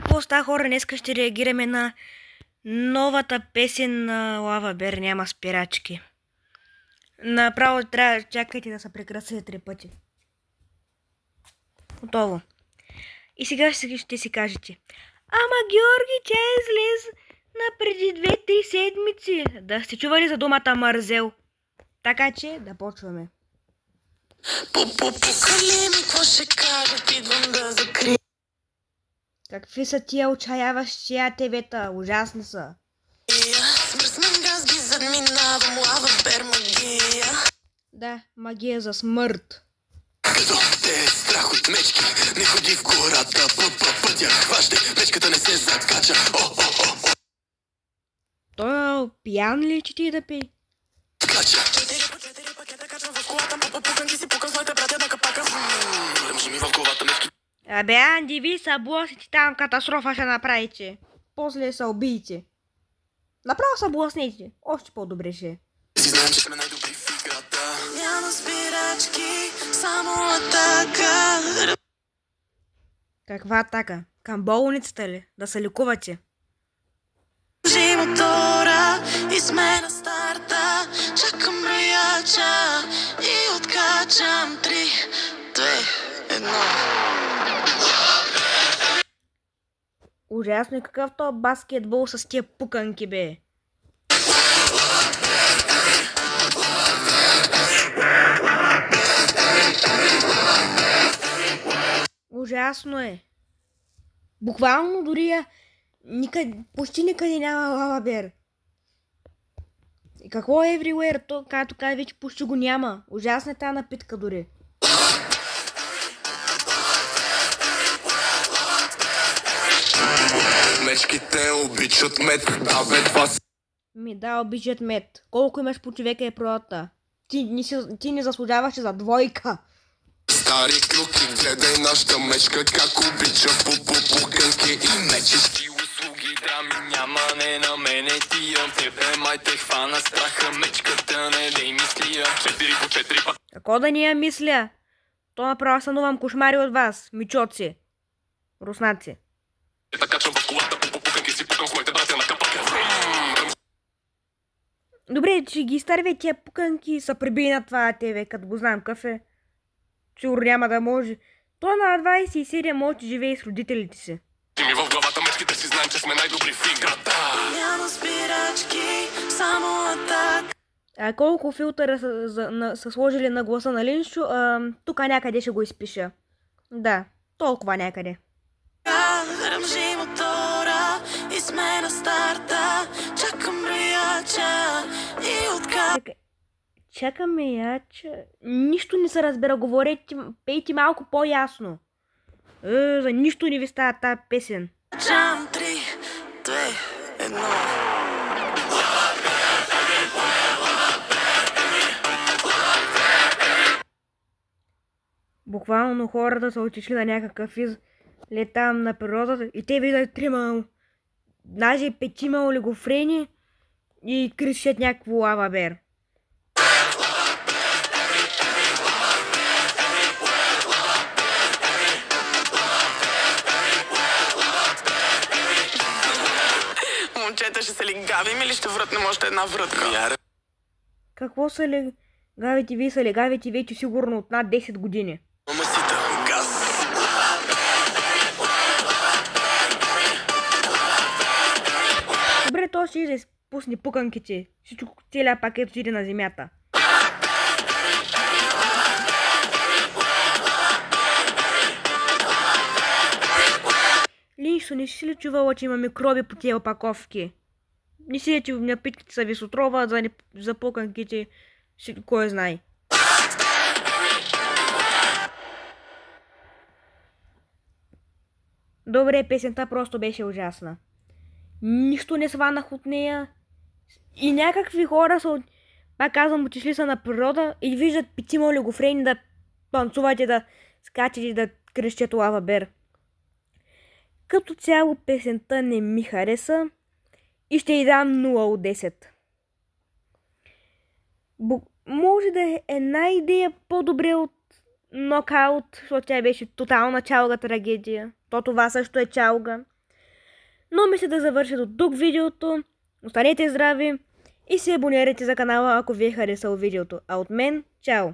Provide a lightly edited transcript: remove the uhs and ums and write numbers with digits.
какво става, хора? Днеска ще реагираме на новата песен на Лава Бер, няма спирачки. Направо трябва да чакайте да се прекрасят 3 пъти. Готово. И сега ще си кажете: ама Георги, тя излез на преди 2-3 седмици. Да сте чували за думата мързел? Така че да почваме. Какви са тия отчаяващи ТВ-та? Ужасни са. Да, магия за смърт. Като те е страх от мечки, не ходи в гората, пътя хващай, мечката не се закача. Той пиян ли, че ти да пи? Кача. 4 пакета качвам в колата, пуканки си пукам с моите братя на капака. Ръмжи ми в главата мечки. Абе, Анди, ви са блъснете, там катастрофа ще направите. После са убийте. Направо са блъснете. Още по-добре ще. Си знаем, че сме най-добри в играта. Няма спирачки, само атака. Каква атака? Към болницата ли? Да се лекувате? Жи мотора и сме на старта. Чакам рояча и откачам 3, 2, 1. Ужасно, и какъв то баскетбол с тия пуканки, бе? Ужасно е. Буквално дори почти никъде няма Лава Бер. И какво е Everywhere? То, както каза, вече почти го няма. Ужасна е тази напитка дори. Мечките обичат мед, да бе, това си. Да, обичат мед. Колко имаш по човека е продата? Ти не заслужаваш за 2. Стари клюки, гледай нашата мечка, как обича пуканки и мечешки услуги. Драми няма, не на мене ти имам тебе, май те хвана страха, мечката не дей мисли, 4 по 4 пъти. Какво да не я мисля? То направо сънувам кошмари от вас, мичоци. Руснаци. Така чам в колата, пуканки си пукам с моите братя на капака. Добре, че ги изтарвай тия пуканки, са прибили на това ТВ, като го знам какъв е. Сигурно няма да може. Той на 27 може да живее с родителите си. Ти ми в главата мечките си знаем, че сме най-добри в играта. Няма спирачки, само атак. Колко филтъра са сложили на гласа на Линчо, тук някъде ще го изпиша. Да, толкова някъде. Ръмжи мотора и сме на старта. Чакам рояча и откача. Чакаме яча. Нищо не се разбира, говорете, пейте малко по-ясно. За нищо не ви става тази песен. Чам 3, 2, 1. Буквално хората са отишли на някакъв излет там на природата и те виждат 3, даже 5 олигофрени и крещят някакво Лава Бер. Момчета, ще се ли гавим или ще врътнем още една врътка? Какво са легавите? Ви са легавите вече сигурно от над 10 години. Мамасита, газ. Добре, то ще изпусне пуканките. Всичко, целият пакет отиде на земята. Линчо, не си ли чувала, че има микроби по тези опаковки? Не си ли, че напитките са ви с отрова, за пуканките, кой знае. Добре, песента просто беше ужасна. Нищо не сванах от нея. И някакви хора са, пак казвам, отишли са на природа и виждат 5 олигофрени да танцуват и да скачат и да крещят Лава Бер. Като цяло песента не ми хареса и ще й дам 0 от 10. Може да е една идея по-добре от нокаут, защото тя беше тотална чалга трагедия. То това също е чалга. Но мисля да завърша до тук видеото. Останете здрави и се абонирайте за канала, ако ви е харесало видеото. А от мен, чао!